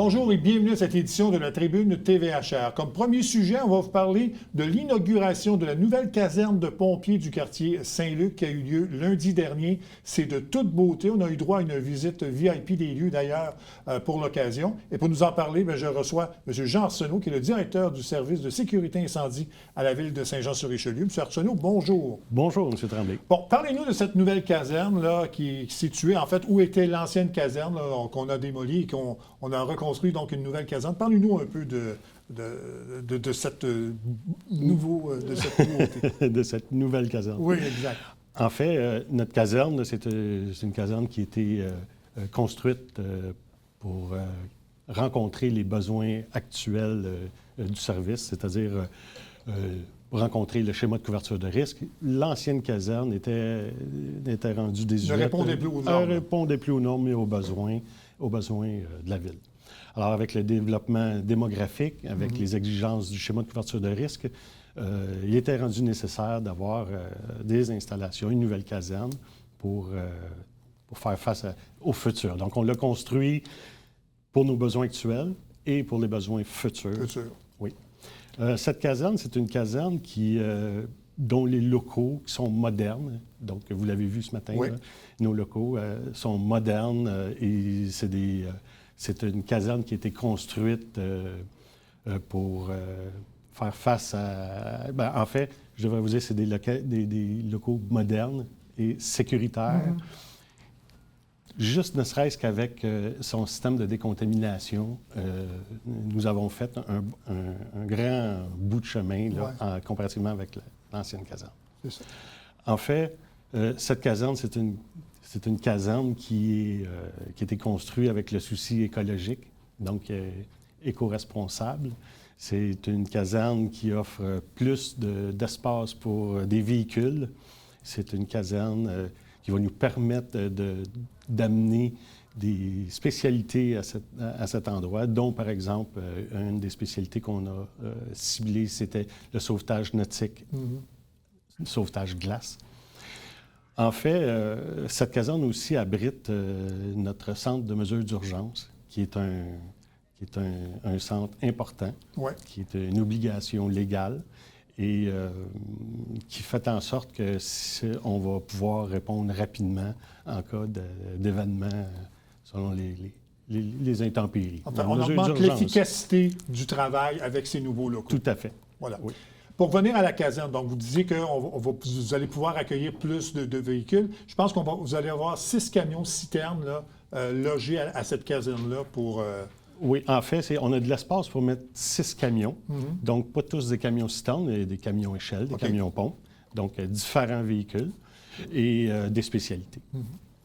Bonjour et bienvenue à cette édition de la Tribune TVHR. Comme premier sujet, on va vous parler de l'inauguration de la nouvelle caserne de pompiers du quartier Saint-Luc qui a eu lieu lundi dernier. C'est de toute beauté. On a eu droit à une visite VIP des lieux d'ailleurs pour l'occasion. Et pour nous en parler, je reçois M. Jean Arsenault, qui est le directeur du service de sécurité incendie à la ville de Saint-Jean-sur-Richelieu. M. Arsenault, bonjour. Bonjour, M. Tremblay. Bon, parlez-nous de cette nouvelle caserne là, qui est située, en fait, où était l'ancienne caserne là, qu'on a démolie et qu'on a reconstruit donc une nouvelle caserne. Parlez-nous un peu de cette nouveauté. De cette nouvelle caserne. Oui, exact. En fait, notre caserne, c'est une caserne qui a été construite pour rencontrer les besoins actuels du service, c'est-à-dire rencontrer le schéma de couverture de risque. L'ancienne caserne était rendue désuète. Ne répondait plus aux normes. Ne répondait plus aux normes et aux besoins de la ville. Alors, avec le développement démographique, avec les exigences du schéma de couverture de risque, il était rendu nécessaire d'avoir des installations, une nouvelle caserne pour faire face au futur. Donc, on l'a construit pour nos besoins actuels et pour les besoins futurs. Oui. Cette caserne, c'est une caserne dont les locaux sont modernes. Donc, vous l'avez vu ce matin, oui. Là, nos locaux sont modernes et c'est une caserne qui a été construite pour faire face à... en fait, je devrais vous dire, c'est des locaux modernes et sécuritaires. Juste ne serait-ce qu'avec son système de décontamination, nous avons fait un grand bout de chemin là, comparativement avec l'ancienne caserne. C'est ça. En fait, cette caserne, c'est une caserne qui a été construite avec le souci écologique, donc éco-responsable. C'est une caserne qui offre plus d'espace pour des véhicules. C'est une caserne qui va nous permettre d'amener des spécialités à cet endroit, dont, par exemple, une des spécialités qu'on a ciblées, c'était le sauvetage nautique, le sauvetage glace. En fait, cette caserne aussi abrite notre centre de mesure d'urgence, qui est un centre important, qui est une obligation légale et qui fait en sorte qu'on va pouvoir répondre rapidement en cas d'événements selon les intempéries. Enfin, on augmente l'efficacité du travail avec ces nouveaux locaux. Tout à fait. Voilà. Oui. Pour revenir à la caserne, donc vous disiez que vous allez pouvoir accueillir plus de véhicules. Je pense que vous allez avoir 6 camions-citernes logés à cette caserne-là pour... Oui, en fait, on a de l'espace pour mettre 6 camions. Donc, pas tous des camions-citernes, mais des camions-échelles, des camions-pompes. Donc, différents véhicules et des spécialités.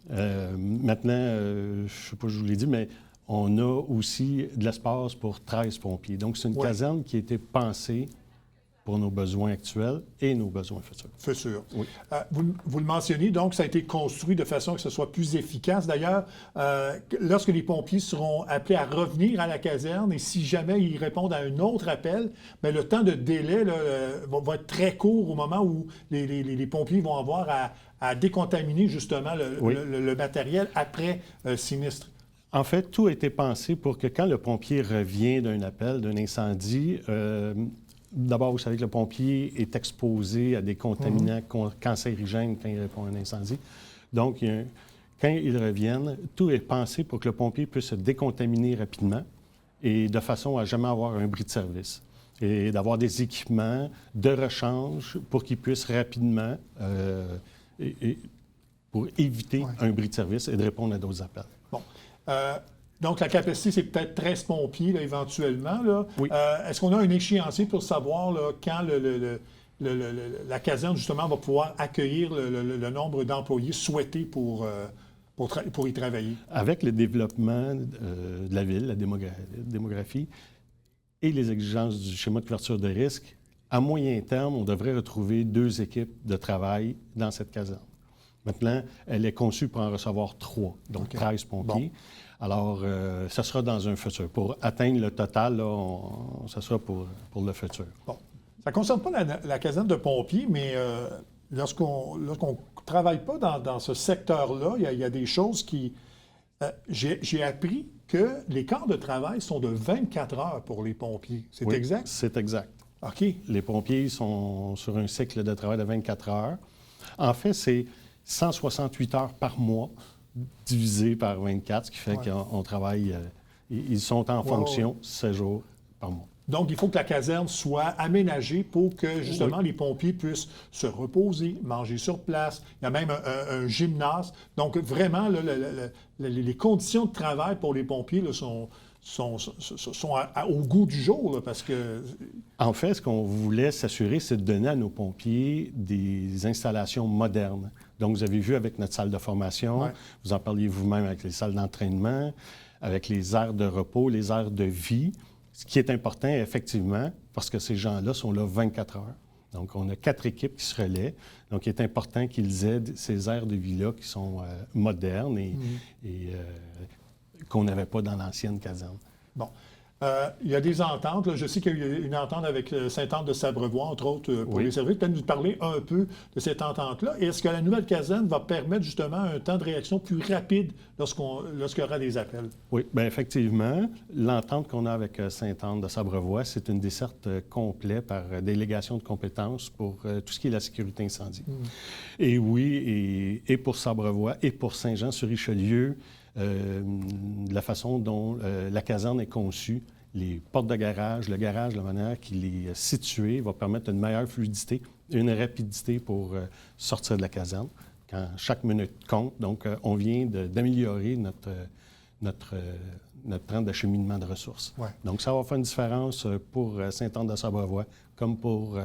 Maintenant, je ne sais pas si je vous l'ai dit, mais on a aussi de l'espace pour 13 pompiers. Donc, c'est une caserne qui a été pensée pour nos besoins actuels et nos besoins futurs. Futurs. Oui. Vous le mentionnez, donc ça a été construit de façon que ce soit plus efficace. D'ailleurs, lorsque les pompiers seront appelés à revenir à la caserne et si jamais ils répondent à un autre appel, bien, le temps de délai là, va être très court au moment où les pompiers vont avoir à décontaminer justement le matériel après sinistre. En fait, tout a été pensé pour que quand le pompier revient d'un appel, d'un incendie, d'abord, vous savez que le pompier est exposé à des contaminants cancérigènes quand il répond à un incendie. Donc, quand ils reviennent, tout est pensé pour que le pompier puisse se décontaminer rapidement et de façon à jamais avoir un bris de service. Et d'avoir des équipements de rechange pour qu'ils puissent rapidement, pour éviter un bris de service et de répondre à d'autres appels. Bon. Donc, la capacité, c'est peut-être 13 pompiers, là, éventuellement. Là. Oui. Est-ce qu'on a un échéancier pour savoir là, quand la caserne, justement, va pouvoir accueillir le nombre d'employés souhaités pour y travailler? Avec le développement de la ville, la démographie et les exigences du schéma de couverture de risque, à moyen terme, on devrait retrouver 2 équipes de travail dans cette caserne. Maintenant, elle est conçue pour en recevoir 3, donc 13 pompiers. Bon. Alors, ça sera dans un futur. Pour atteindre le total, là, ça sera pour le futur. Bon. Ça ne concerne pas la caserne de pompiers, mais lorsqu'on ne travaille pas dans ce secteur-là, il y a des choses qui... J'ai appris que les quarts de travail sont de 24 heures pour les pompiers. C'est exact? C'est exact. OK. Les pompiers sont sur un cycle de travail de 24 heures. En fait, c'est 168 heures par mois divisé par 24, ce qui fait qu'on travaille... ils sont en fonction 7 jours par mois. Donc, il faut que la caserne soit aménagée pour que, justement, les pompiers puissent se reposer, manger sur place. Il y a même un gymnase. Donc, vraiment, là, les conditions de travail pour les pompiers là, sont au goût du jour, là, parce que... En fait, ce qu'on voulait s'assurer, c'est de donner à nos pompiers des installations modernes. Donc, vous avez vu avec notre salle de formation, vous en parliez vous-même avec les salles d'entraînement, avec les aires de repos, les aires de vie. Ce qui est important, effectivement, parce que ces gens-là sont là 24 heures. Donc, on a 4 équipes qui se relaient. Donc, il est important qu'ils aient ces aires de vie-là qui sont modernes et qu'on n'avait pas dans l'ancienne caserne. Bon. Il y a des ententes. Là. Je sais qu'il y a eu une entente avec Sainte-Anne-de-Sabrevois, entre autres, pour les services. Peut-être nous parler un peu de cette entente-là. Et est-ce que la nouvelle caserne va permettre justement un temps de réaction plus rapide lorsqu'il y aura des appels? Oui, bien effectivement. L'entente qu'on a avec Sainte-Anne-de-Sabrevois, c'est une desserte complète par délégation de compétences pour tout ce qui est la sécurité incendie. Et oui, et pour Sabrevois et pour Saint-Jean-sur-Richelieu, la façon dont la caserne est conçue, les portes de garage, le garage, la manière qu'il est situé va permettre une meilleure fluidité, une rapidité pour sortir de la caserne quand chaque minute compte. Donc, on vient d'améliorer notre temps d'acheminement de ressources. Ouais. Donc, ça va faire une différence pour Sainte-Anne-de-Sabrevois comme pour...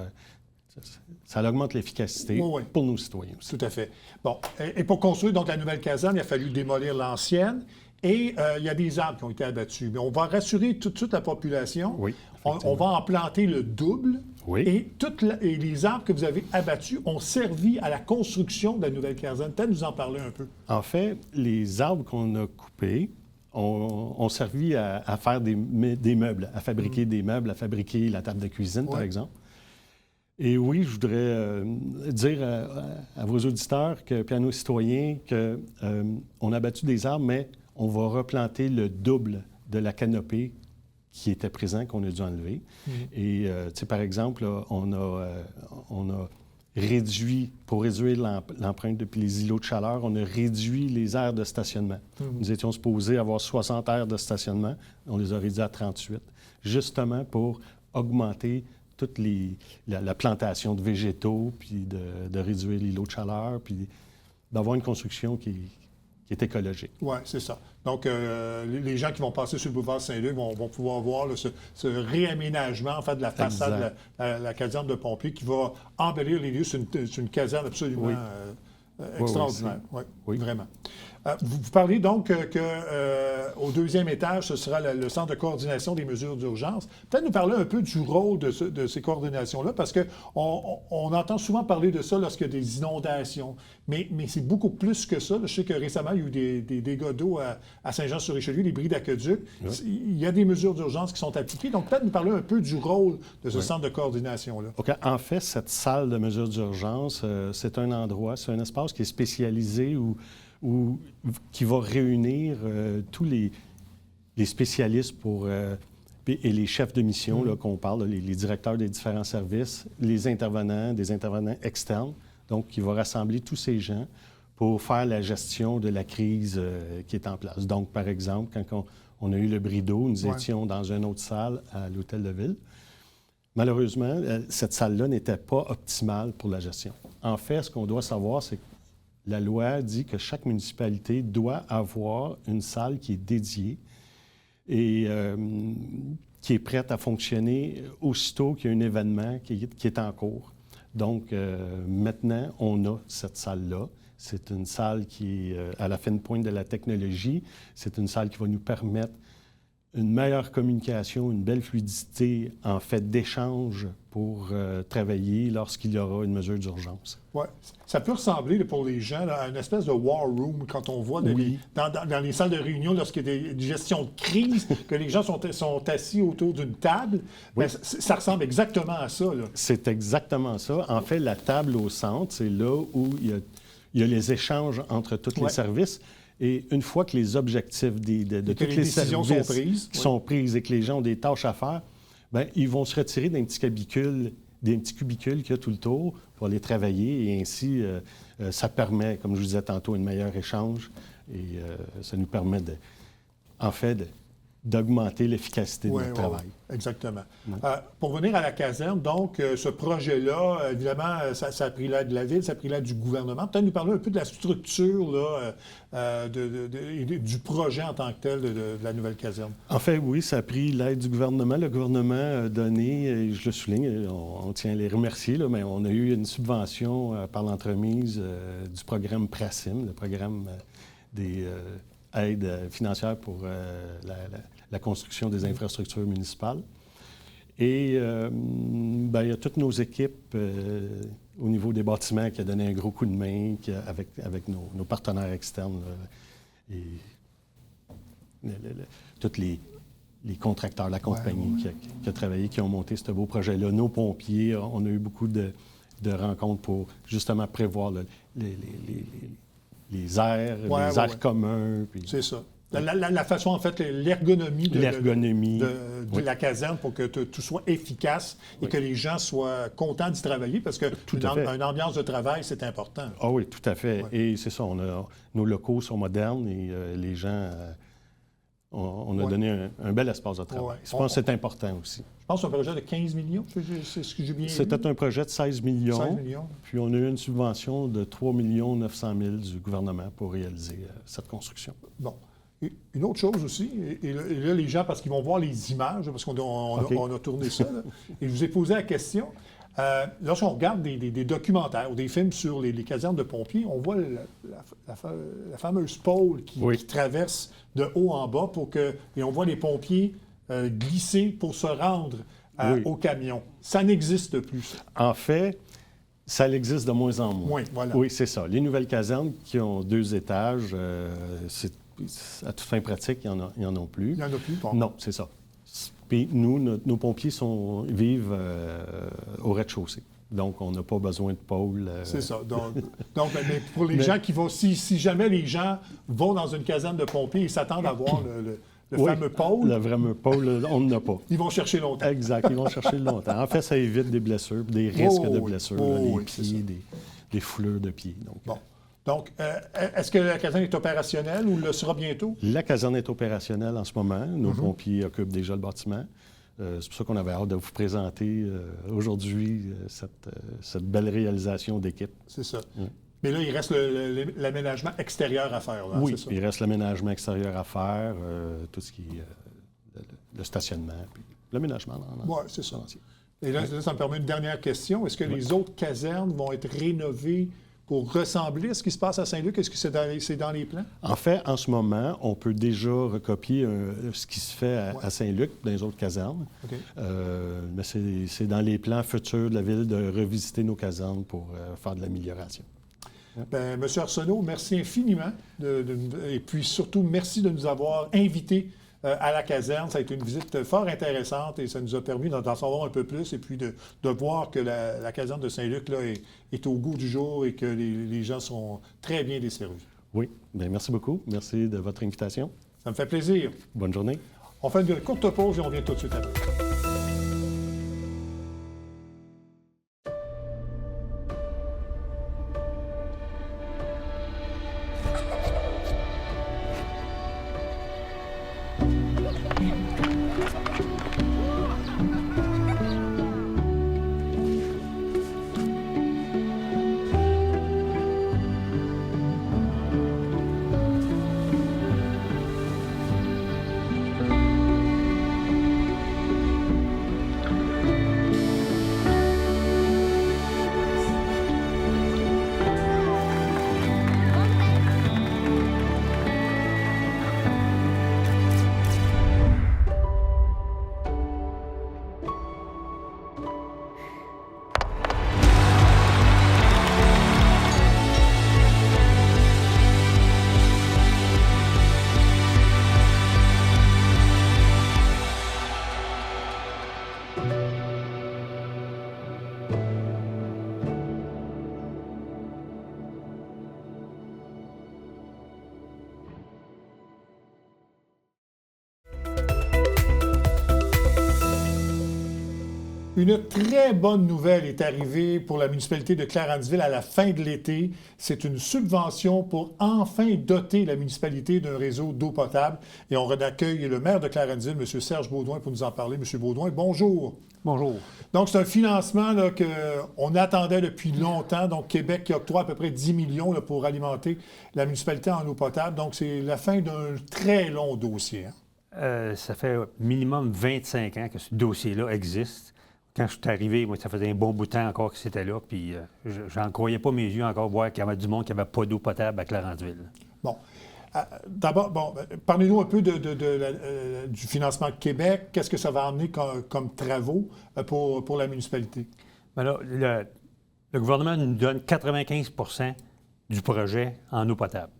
ça augmente l'efficacité pour nos citoyens aussi. Tout à fait. Bon, et pour construire donc la nouvelle caserne, il a fallu démolir l'ancienne et il y a des arbres qui ont été abattus. Mais on va rassurer tout de suite la population. Oui, on va en planter le double. Oui. Et les arbres que vous avez abattus ont servi à la construction de la nouvelle caserne. Peut-être nous en parler un peu. En fait, les arbres qu'on a coupés ont servi à faire des meubles, à fabriquer des meubles, à fabriquer la table de cuisine, par exemple. Et oui, je voudrais dire à vos auditeurs, puis à nos citoyens, qu'on a abattu des arbres, mais on va replanter le double de la canopée qui était présent, qu'on a dû enlever. Et, tu sais, par exemple, là, on a réduit, pour réduire l'empreinte depuis les îlots de chaleur, on a réduit les aires de stationnement. Nous étions supposés avoir 60 aires de stationnement, on les a réduits à 38, justement pour augmenter toute la plantation de végétaux, puis de réduire l'îlot de chaleur, puis d'avoir une construction qui est écologique. Oui, c'est ça. Donc, les gens qui vont passer sur le boulevard Saint-Luc vont pouvoir voir là, ce réaménagement, en fait, de la façade de la caserne de pompiers qui va embellir les lieux. C'est une caserne absolument extraordinaire. Oui, vraiment. Vous parlez donc qu'au deuxième étage, ce sera le centre de coordination des mesures d'urgence. Peut-être nous parler un peu du rôle de ces coordinations-là, parce qu'on entend souvent parler de ça lorsqu'il y a des inondations, mais c'est beaucoup plus que ça. Je sais que récemment, il y a eu des dégâts d'eau à Saint-Jean-sur-Richelieu, les bris d'aqueduc. Il y a des mesures d'urgence qui sont appliquées. Donc, peut-être nous parler un peu du rôle de ce centre de coordination-là. OK. En fait, cette salle de mesures d'urgence, c'est un endroit, c'est un espace qui est spécialisé ou qui va réunir tous les spécialistes et les chefs de mission là, qu'on parle, les directeurs des différents services, des intervenants externes, donc qui va rassembler tous ces gens pour faire la gestion de la crise qui est en place. Donc, par exemple, quand on a eu le bris d'eau, nous étions dans une autre salle à l'Hôtel de Ville. Malheureusement, cette salle-là n'était pas optimale pour la gestion. En fait, ce qu'on doit savoir, c'est que la loi dit que chaque municipalité doit avoir une salle qui est dédiée et qui est prête à fonctionner aussitôt qu'il y a un événement qui est en cours. Donc, maintenant, on a cette salle-là. C'est une salle qui est à la fine pointe de la technologie. C'est une salle qui va nous permettre une meilleure communication, une belle fluidité, en fait, d'échange pour travailler lorsqu'il y aura une mesure d'urgence. Oui. Ça peut ressembler, pour les gens, là, à une espèce de war room quand on voit dans les salles de réunion, lorsqu'il y a des gestions de crise, que les gens sont assis autour d'une table. Oui. Bien, ça ressemble exactement à ça. C'est exactement ça. En fait, la table au centre, c'est là où il y a les échanges entre tous les services. Et une fois que les objectifs de tous les décisions services sont prises, sont prises et que les gens ont des tâches à faire, bien, ils vont se retirer d'un petit cubicules qu'il y a tout le tour pour aller travailler. Et ainsi, ça permet, comme je vous disais tantôt, un meilleur échange. Et ça nous permet, d'augmenter l'efficacité de notre travail. Exactement. Pour venir à la caserne, donc, ce projet-là, évidemment, ça a pris l'aide de la Ville, ça a pris l'aide du gouvernement. Peut-être nous parler un peu de la structure là, du projet en tant que tel de la nouvelle caserne. En fait, oui, ça a pris l'aide du gouvernement. Le gouvernement a donné, et je le souligne, on tient à les remercier, là, mais on a eu une subvention par l'entremise du programme PRACIM, le programme des aides financières pour la construction des infrastructures municipales. Et il y a toutes nos équipes au niveau des bâtiments qui a donné un gros coup de main avec nos partenaires externes. Là, et tous les contracteurs, la compagnie qui a travaillé, qui ont monté ce beau projet-là. Nos pompiers, on a eu beaucoup de rencontres pour justement prévoir les aires, aires communs. Puis... C'est ça. La façon, en fait, l'ergonomie de la caserne pour que tout soit efficace et que les gens soient contents d'y travailler parce qu'une ambiance de travail, c'est important. Ah oui, tout à fait. Et c'est ça, nos locaux sont modernes et les gens... On a donné un bel espace de travail. Je pense que c'est important aussi. Je pense que c'est un projet de 15 millions, c'est ce que j'ai bien vu. C'était un projet de 16 millions. 16 millions. Puis on a eu une subvention de 3 900 000 du gouvernement pour réaliser cette construction. Bon. Une autre chose aussi, et là, les gens, parce qu'ils vont voir les images, parce qu'on a tourné ça, là, et je vous ai posé la question, lorsqu'on regarde des documentaires ou des films sur les casernes de pompiers, on voit la fameuse pôle qui traverse de haut en bas et on voit les pompiers glisser pour se rendre au camion. Ça n'existe plus, ça. En fait, ça existe de moins en moins. Oui, voilà. Oui, c'est ça. Les nouvelles casernes qui ont 2 étages, à toute fin pratique, il n'y en a plus. Il n'y en a plus, bon. Non, c'est ça. Puis nous, nos pompiers vivent au rez-de-chaussée. Donc, on n'a pas besoin de pôle. C'est ça. Donc mais pour les gens qui vont... Si jamais les gens vont dans une caserne de pompiers, ils s'attendent à voir le fameux pôle. Le fameux pôle, on n'en a pas. Ils vont chercher longtemps. Exact, ils vont chercher longtemps. En fait, ça évite des blessures, des risques de blessures, des pieds, des foulures de pieds. Donc, est-ce que la caserne est opérationnelle ou le sera bientôt? La caserne est opérationnelle en ce moment. Nos pompiers occupent déjà le bâtiment. C'est pour ça qu'on avait hâte de vous présenter aujourd'hui cette belle réalisation d'équipe. C'est ça. Mais là, il reste l'aménagement extérieur à faire. Là, oui, c'est ça? Il reste l'aménagement extérieur à faire, tout ce qui est le stationnement, puis l'aménagement. Oui, c'est ça. Et là, ça me permet une dernière question. Est-ce que les autres casernes vont être rénovées pour ressembler à ce qui se passe à Saint-Luc? Est-ce que c'est dans les plans? En fait, en ce moment, on peut déjà recopier ce qui se fait à Saint-Luc, dans les autres casernes. Okay. Mais c'est dans les plans futurs de la Ville de revisiter nos casernes pour faire de l'amélioration. Bien, M. Arsenault, merci infiniment. Et puis surtout, merci de nous avoir invités à la caserne. Ça a été une visite fort intéressante et ça nous a permis d'en savoir un peu plus et puis de voir que la caserne de Saint-Luc là, est au goût du jour et que les gens sont très bien desservis. Oui. Bien, merci beaucoup. Merci de votre invitation. Ça me fait plaisir. Bonne journée. On fait une courte pause et on vient tout de suite après. Une très bonne nouvelle est arrivée pour la municipalité de Clarenceville à la fin de l'été. C'est une subvention pour enfin doter la municipalité d'un réseau d'eau potable. Et on accueille le maire de Clarenceville, M. Serge Baudouin, pour nous en parler. M. Baudouin, bonjour. Bonjour. Donc, c'est un financement qu'on attendait depuis longtemps. Donc, Québec qui octroie à peu près 10 millions là, pour alimenter la municipalité en eau potable. Donc, c'est la fin d'un très long dossier. Hein? Ça fait minimum 25 ans que ce dossier-là existe. Quand je suis arrivé, moi, ça faisait un bon bout de temps encore que c'était là, puis j'en croyais pas mes yeux encore voir qu'il y avait du monde qui n'avait pas d'eau potable à Clarenceville. Bon. D'abord, parlez-nous un peu du financement de Québec. Qu'est-ce que ça va amener comme travaux pour la municipalité? Bien là, le gouvernement nous donne 95 du projet en eau potable.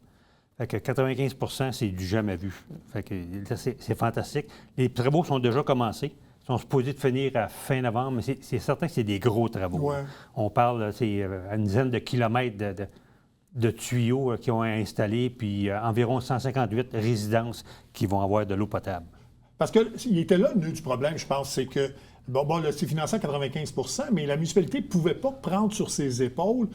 Fait que 95 c'est du jamais vu. Fait que c'est fantastique. Les travaux sont déjà commencés. Ils sont supposés de finir à fin novembre, mais c'est certain que c'est des gros travaux. Ouais. On parle, c'est à une dizaine de kilomètres de tuyaux qui ont installés, puis environ 158 résidences qui vont avoir de l'eau potable. Parce qu'il était là le nœud du problème, je pense, c'est que, là, c'est financé à 95 mais la municipalité ne pouvait pas prendre sur ses épaules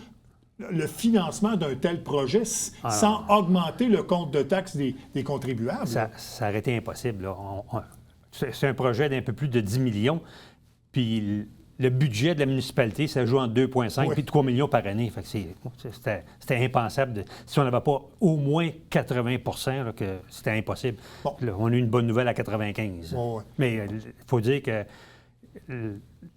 le financement d'un tel projet sans augmenter le compte de taxes des contribuables. Ça aurait été impossible. Là. C'est un projet d'un peu plus de 10 millions, puis le budget de la municipalité, ça joue en 2,5 puis 3 millions par année. Fait que c'était impensable. Si on n'avait pas au moins 80 là, que c'était impossible. Bon. Là, on a eu une bonne nouvelle à 95. Ouais. Mais il faut dire que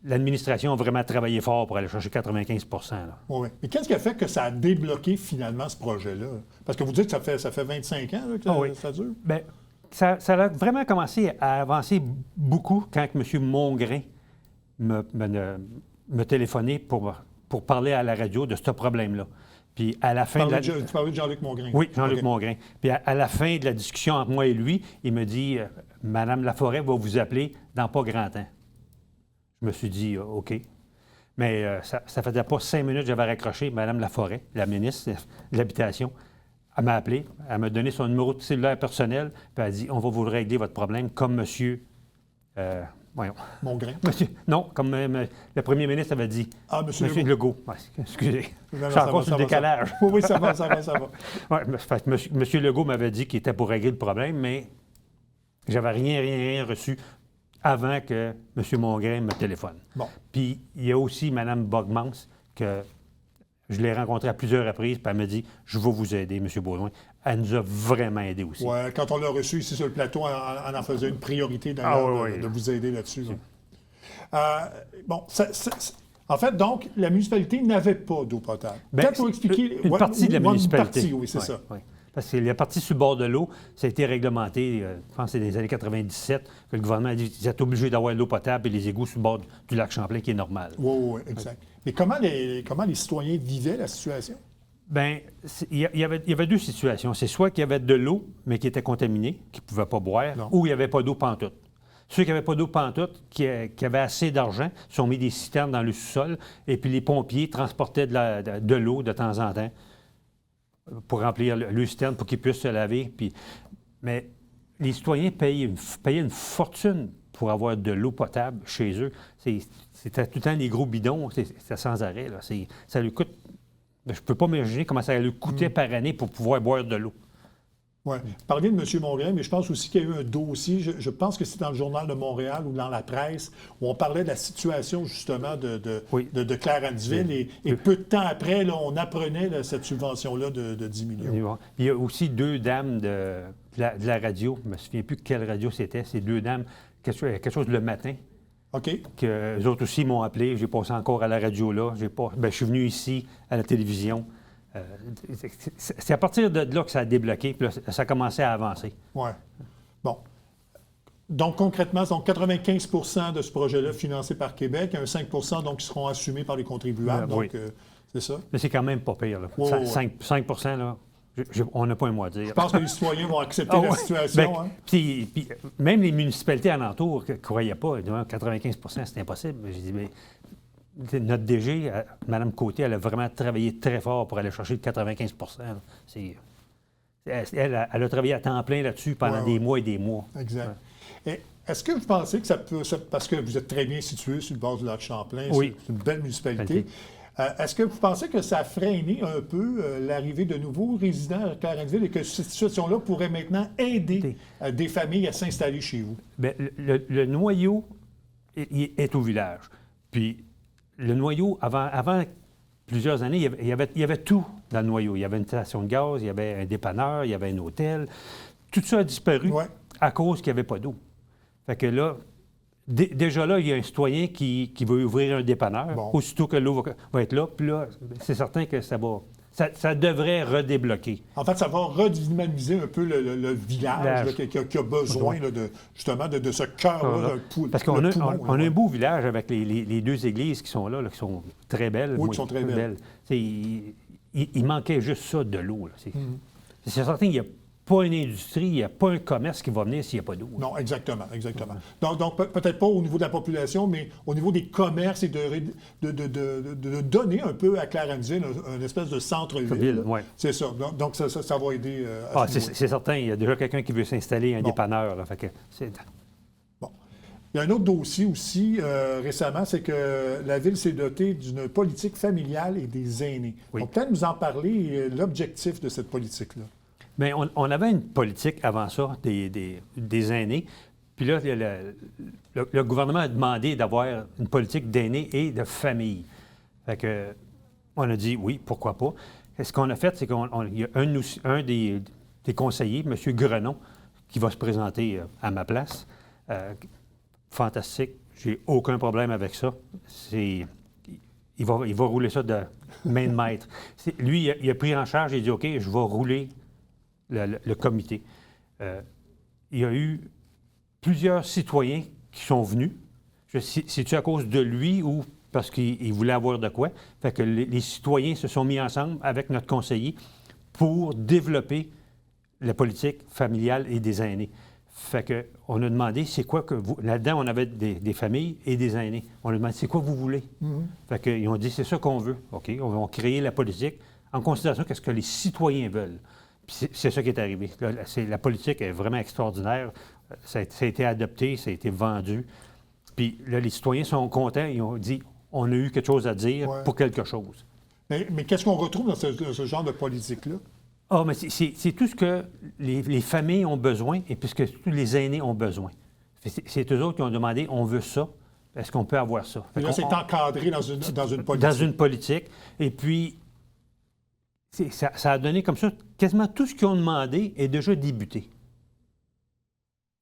l'administration a vraiment travaillé fort pour aller chercher 95 là. Oui. Mais qu'est-ce qui a fait que ça a débloqué finalement ce projet-là? Parce que vous dites que ça fait 25 ans là, que ça dure? Bien, ça a vraiment commencé à avancer beaucoup quand M. Mongrain me téléphonait pour parler à la radio de ce problème-là. Puis à la fin Tu parlais de Jean-Luc Mongrain? Oui, Jean-Luc Mongrain. Puis à la fin de la discussion entre moi et lui, il me dit « Madame Laforêt va vous appeler dans pas grand temps. » Je me suis dit « OK ». Mais ça faisait pas 5 minutes que j'avais raccroché. Madame Laforêt, la ministre de l'Habitation, elle m'a appelé, elle m'a donné son numéro de cellulaire personnel, puis elle a dit « On va vous régler votre problème comme monsieur... voyons. Mongrain? Non, comme le premier ministre avait dit. Ah, monsieur Legault. Ouais, excusez. Je suis encore sur le décalage. Oui, ça va. Ouais, monsieur Legault m'avait dit qu'il était pour régler le problème, mais j'avais rien reçu avant que M. Mongrain me téléphone. Bon. Puis il y a aussi Mme Bogmans, que je l'ai rencontrée à plusieurs reprises, puis elle m'a dit « Je vais vous aider, M. Baudouin ». Elle nous a vraiment aidés aussi. Oui, quand on l'a reçu ici sur le plateau, on en faisait une priorité de vous aider là-dessus. En fait, donc, la municipalité n'avait pas d'eau potable. Peut-être pour expliquer... Une partie de la municipalité. Une partie, oui, c'est ça. Oui. Parce que la partie sur le bord de l'eau, ça a été réglementé, je pense que c'est des années 97, que le gouvernement a dit qu'ils étaient obligés d'avoir de l'eau potable et les égouts sur le bord du lac Champlain, qui est normal. Oui, exact. Mais comment les citoyens vivaient la situation? Bien, il y avait deux situations. C'est soit qu'il y avait de l'eau, mais qui était contaminée, qui ne pouvaient pas boire, ou il n'y avait pas d'eau pantoute. Ceux qui n'avaient pas d'eau pantoute, qui avaient assez d'argent, se sont mis des citernes dans le sous-sol, et puis les pompiers transportaient de l'eau de temps en temps pour remplir le citerne pour qu'ils puissent se laver. Mais les citoyens payaient une fortune pour avoir de l'eau potable chez eux. C'était tout le temps des gros bidons, c'était sans arrêt. Là. Ça lui coûte... Je ne peux pas m'imaginer comment ça lui coûtait par année pour pouvoir boire de l'eau. Oui. Parliez de M. Mongrain, mais je pense aussi qu'il y a eu un dossier, je pense que c'est dans le Journal de Montréal ou dans la presse, où on parlait de la situation justement de Clarenceville. Et peu de temps après, là, on apprenait cette subvention-là de 10 millions. Il y a aussi deux dames de la radio, je ne me souviens plus quelle radio c'était, ces deux dames, quelque chose le matin. OK. Que eux autres aussi m'ont appelé. J'ai passé encore à la radio là. Je suis venu ici à la télévision. C'est à partir de là que ça a débloqué. Puis là, ça a commencé à avancer. Oui. Bon. Donc, concrètement, 95 de ce projet-là financé par Québec, un 5 donc, qui seront assumés par les contribuables. Donc, c'est ça. Mais c'est quand même pas pire. Là. 5 là. On n'a pas un mot à dire. Je pense que les citoyens vont accepter la situation. Puis, même les municipalités alentours ne croyaient pas. Ils disaient, 95 c'est impossible. J'ai dit, mais notre DG, Mme Côté, elle a vraiment travaillé très fort pour aller chercher le 95 Elle a travaillé à temps plein là-dessus pendant des mois et des mois. Exact. Est-ce que vous pensez que parce que vous êtes très bien situé sur le bord du lac Champlain, oui. c'est une belle municipalité, est-ce que vous pensez que ça a freiné un peu l'arrivée de nouveaux résidents à Clarenceville et que cette situation-là pourrait maintenant aider des familles à s'installer chez vous? Bien, le noyau est au village. Puis le noyau, avant plusieurs années, il y avait tout dans le noyau. Il y avait une station de gaz, il y avait un dépanneur, il y avait un hôtel. Tout ça a disparu à cause qu'il n'y avait pas d'eau. Fait que là, déjà là, il y a un citoyen qui veut ouvrir un dépanneur. Bon. Aussitôt que l'eau va être là, puis là, c'est certain que ça devrait redébloquer. En fait, ça va redynamiser un peu le village qui a besoin là, justement de ce cœur-là. Parce qu'on a un beau village avec les deux églises qui sont là, qui sont très belles. Oui, qui sont très belles. Il manquait juste ça de l'eau. C'est certain qu'il n'y a pas une industrie, il n'y a pas un commerce qui va venir s'il n'y a pas d'eau. Non, exactement. Donc peut-être pas au niveau de la population, mais au niveau des commerces et de donner un peu à Clarenceville une espèce de centre-ville. Ouais. C'est ça. Donc ça va aider c'est certain. Il y a déjà quelqu'un qui veut s'installer un dépanneur. Là, fait que Bon. Il y a un autre dossier aussi récemment, c'est que la Ville s'est dotée d'une politique familiale et des aînés. Oui. Donc peut-être nous en parler, l'objectif de cette politique-là. Bien, on avait une politique avant ça des aînés. Puis là, le gouvernement a demandé d'avoir une politique d'aînés et de famille. Fait que, on a dit oui, pourquoi pas. Et ce qu'on a fait, c'est qu'il y a un des conseillers, M. Grenon, qui va se présenter à ma place. Fantastique. J'ai aucun problème avec ça. Il va rouler ça de main de maître. Lui, il a pris en charge et il dit OK, je vais rouler le comité. Il y a eu plusieurs citoyens qui sont venus. C'est-tu à cause de lui ou parce qu'il voulait avoir de quoi? Fait que les citoyens se sont mis ensemble avec notre conseiller pour développer la politique familiale et des aînés. Fait que on a demandé, c'est quoi que vous... Là-dedans, on avait des familles et des aînés. On a demandé, c'est quoi vous voulez? Fait qu'ils ont dit, c'est ça qu'on veut. OK, on va créer la politique en considération qu'est-ce que les citoyens veulent. Puis c'est ça qui est arrivé. La politique est vraiment extraordinaire. Ça a été adopté, ça a été vendu. Puis là, les citoyens sont contents. Ils ont dit, on a eu quelque chose à dire pour quelque chose. Mais qu'est-ce qu'on retrouve dans ce genre de politique-là? Ah, mais c'est tout ce que les familles ont besoin et puis ce que tous les aînés ont besoin. C'est eux autres qui ont demandé, on veut ça. Est-ce qu'on peut avoir ça? Là, c'est encadré dans une politique. Dans une politique. Et puis, ça a donné comme ça, quasiment tout ce qu'ils ont demandé est déjà débuté.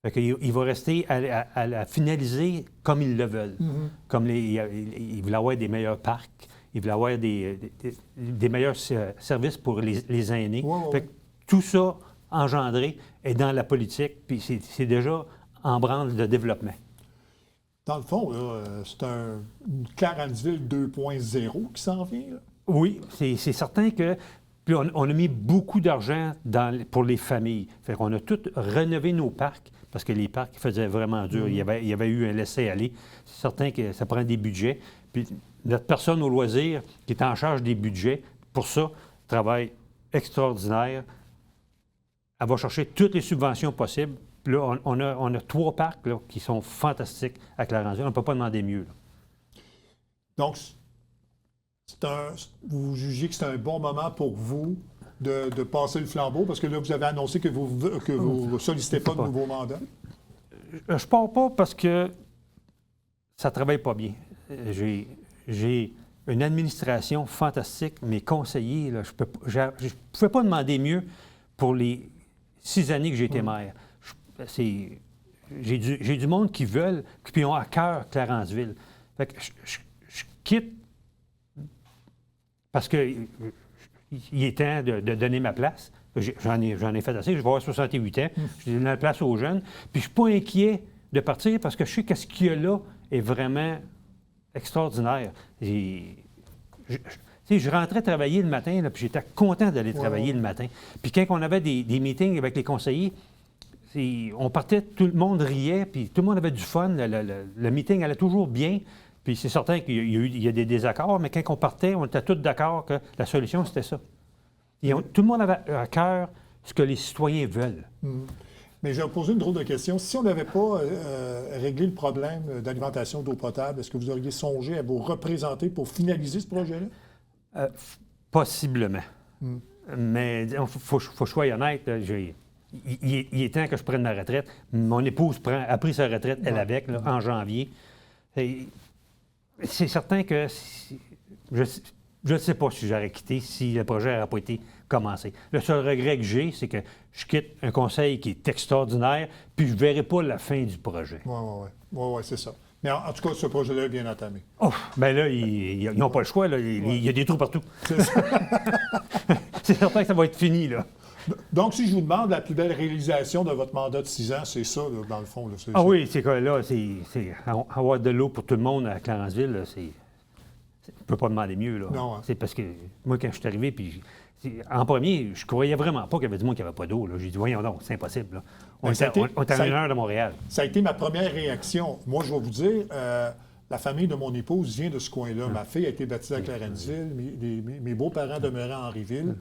Fait qu'il va rester à la finaliser comme ils le veulent. Comme ils veulent avoir des meilleurs parcs, ils veulent avoir des meilleurs services pour les aînés. Fait que tout ça engendré est dans la politique, puis c'est déjà en branle de développement. Dans le fond, c'est une Clarenceville 2.0 qui s'en vient, là. Oui, c'est certain que... Puis on a mis beaucoup d'argent pour les familles. Fait qu'on a tout rénové nos parcs, parce que les parcs faisaient vraiment dur. Il y avait eu un laisser-aller. C'est certain que ça prend des budgets. Puis notre personne au loisir, qui est en charge des budgets, pour ça, travaille extraordinaire. Elle va chercher toutes les subventions possibles. Puis là, on a 3 parcs là, qui sont fantastiques à Clarenceville. On ne peut pas demander mieux. Là. Donc, vous jugez que c'est un bon moment pour vous de passer le flambeau, parce que là, vous avez annoncé que vous ne sollicitez pas de nouveau mandat? Je ne pars pas parce que ça ne travaille pas bien. J'ai une administration fantastique, mes conseillers, là, je ne pouvais pas demander mieux pour les 6 années que j'ai été maire. J'ai du monde qui veulent, qui ont à cœur Clarenceville. Fait que je quitte parce qu'il est temps de donner ma place. J'en ai fait assez, je vais avoir 68 ans, je donne la place aux jeunes. Puis je ne suis pas inquiet de partir parce que je sais que ce qu'il y a là est vraiment extraordinaire. Je rentrais travailler le matin, là, puis j'étais content d'aller travailler le matin. Puis quand on avait des meetings avec les conseillers, on partait, tout le monde riait, puis tout le monde avait du fun. Le meeting allait toujours bien. Puis c'est certain qu'il y a des désaccords, mais quand on partait, on était tous d'accord que la solution, c'était ça. Tout le monde avait à cœur ce que les citoyens veulent. Mais je vais vous poser une drôle de question. Si on n'avait pas réglé le problème d'alimentation d'eau potable, est-ce que vous auriez songé à vous représenter pour finaliser ce projet-là? Possiblement. Mais il faut que je sois honnête. Là, il est temps que je prenne ma retraite. Mon épouse a pris sa retraite, elle avec, là, en janvier. Et c'est certain que je ne sais pas si j'aurais quitté si le projet n'aurait pas été commencé. Le seul regret que j'ai, c'est que je quitte un conseil qui est extraordinaire, puis je ne verrai pas la fin du projet. Oui, c'est ça. Mais en tout cas, ce projet-là est bien entamé. Oh, bien là, ils n'ont pas le choix. Là. Il y a des trous partout. C'est ça. C'est certain que ça va être fini, là. Donc, si je vous demande la plus belle réalisation de votre mandat de 6 ans, c'est ça, là, dans le fond. Là, oui, c'est que là, c'est avoir de l'eau pour tout le monde à Clarenceville, là, c'est... Je ne peux pas demander mieux, là. Non, hein. C'est parce que moi, quand je suis arrivé, puis en premier, je ne croyais vraiment pas qu'il y avait du monde qui n'avait pas d'eau. J'ai dit, voyons donc, c'est impossible. Là. On est à 1 heure de Montréal. Ça a été ma première réaction. Moi, je vais vous dire, la famille de mon épouse vient de ce coin-là. Ma fille a été baptisée à Clarenceville, mes beaux-parents demeuraient à Henryville.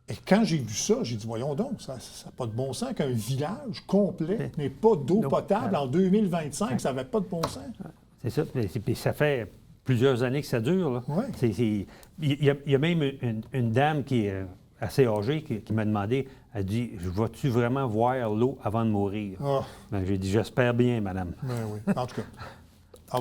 Et quand j'ai vu ça, j'ai dit, voyons donc, ça n'a pas de bon sens qu'un village complet n'ait pas d'eau potable en 2025. Ça n'avait pas de bon sens. C'est ça. Puis ça fait plusieurs années que ça dure. Là. Ouais. Il y a même une dame qui est assez âgée qui m'a demandé, elle dit, vas-tu vraiment voir l'eau avant de mourir? Ah. Ben, j'ai dit, j'espère bien, madame. Ben oui, en tout cas. Ça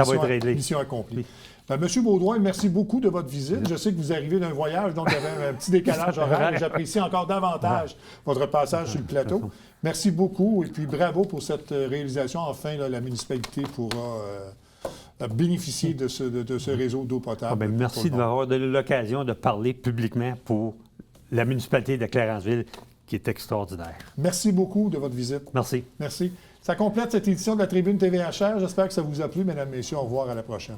va être réglé. Mission accomplie. Ben, Monsieur Beaudoin, merci beaucoup de votre visite. Je sais que vous arrivez d'un voyage, donc il y avait un petit décalage horaire. J'apprécie encore davantage votre passage sur le plateau. Merci beaucoup et puis bravo pour cette réalisation. Enfin, là, la municipalité pourra bénéficier de ce réseau d'eau potable. Merci de m'avoir donné l'occasion de parler publiquement pour la municipalité de Clarenceville, qui est extraordinaire. Merci beaucoup de votre visite. Merci. Merci. Ça complète cette édition de la Tribune TVHR. J'espère que ça vous a plu, mesdames, messieurs. Au revoir, à la prochaine.